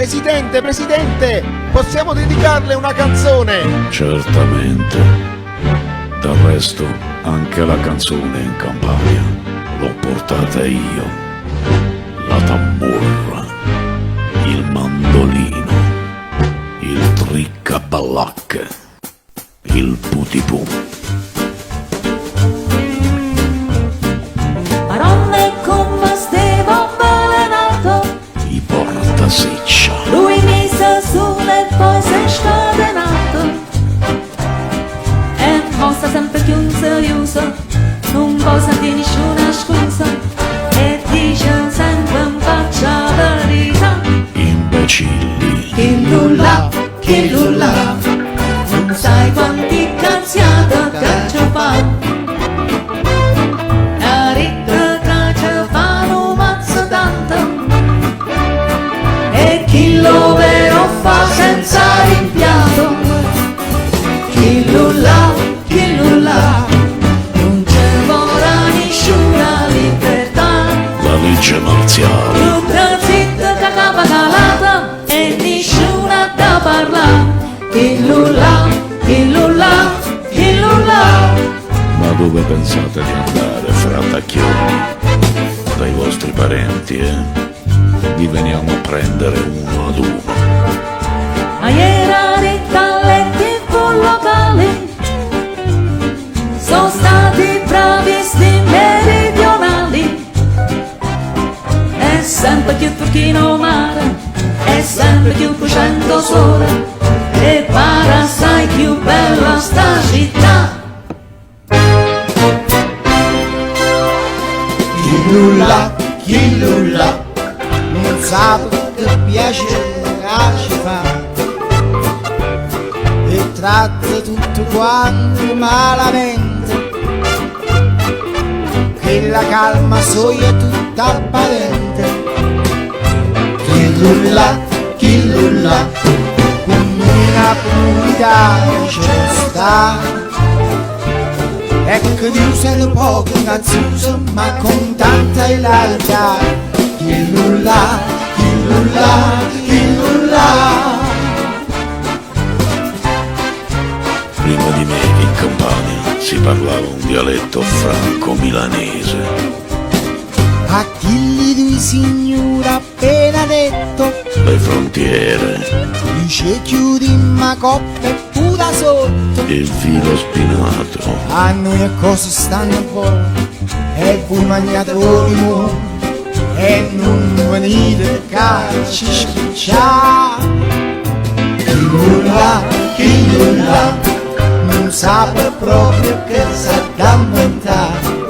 Presidente, possiamo dedicarle una canzone? Certamente. Del resto, anche la canzone in Campania l'ho portata io. La tamburra, il mandolino, il triccapallacche, il putipù. Parole come Steve avvelenato, I portasiccia, lui mise su e poi si è scatenato. E mossa sempre più serioso, non può sentire nessuna scusa, e dice sempre in faccia verità. imbecilli, Chi lulla, non sai quanti cazziate che ci fa. La ricca che ci fanno mazza tanto, e chi lo vero fa senza rimpianto. Chi lulla, non c'è ora nessuna libertà. la legge marziale, Tutta zitta che capa calata e nessuna da parlare. Chi lulla, ma dove pensate di andare, fratacchioni? Dai vostri parenti, vi veniamo a prendere uno ad uno. ma ieri dalle TV locali sono stati bravi sti meridionali. È sempre più turchino mare, è sempre più crescendo sole, e pare assai più bella sta città. Chi lulla, non sa che piacere ci fa, e tratta tutto quanto malamente, che la calma soglia è tutta apparente. Chi lulla, come una purità ci sta. Ecco Dio sei poco grazioso, ma con tanta ilarità. Chi lulla. Prima di me in Campania si parlava un dialetto franco-milanese. A chi di signora appena detto, Le frontiere, dice chiudi ma coppe e pura sotto. il filo spinato, A noi a cosa stanno buoni, e voi magnatori muori, e non venite calci spicciare. Chi lulla, non sa proprio che sa da inventare.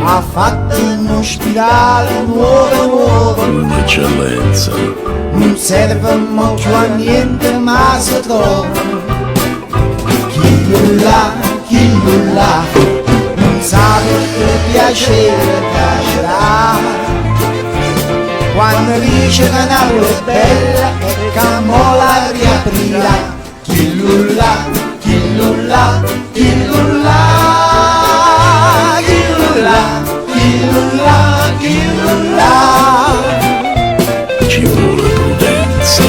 Ha fatto uno spirale nuovo, un'eccellenza, non serve più a niente ma si trova. Chi lulla, non sa che piacere piacerà. Quando dice che Napoli è bella e che mola riaprirà. Chi lulla, ci vuole prudenza.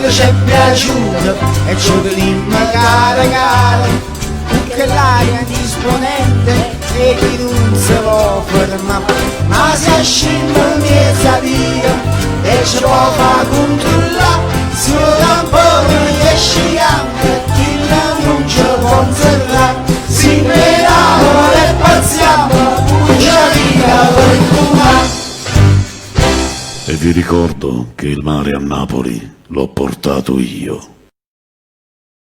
C'è piaciuto e ci vedremo cara, perché l'aria è disponente e chi non si può fermare, ma si ascinda in mezzo a via e ci può far controllare, se da un po' non esce anche chi non ci può inserrare, si vediamo e passiamo, pugia via per fumare. E vi ricordo che il mare a Napoli l'ho portato io.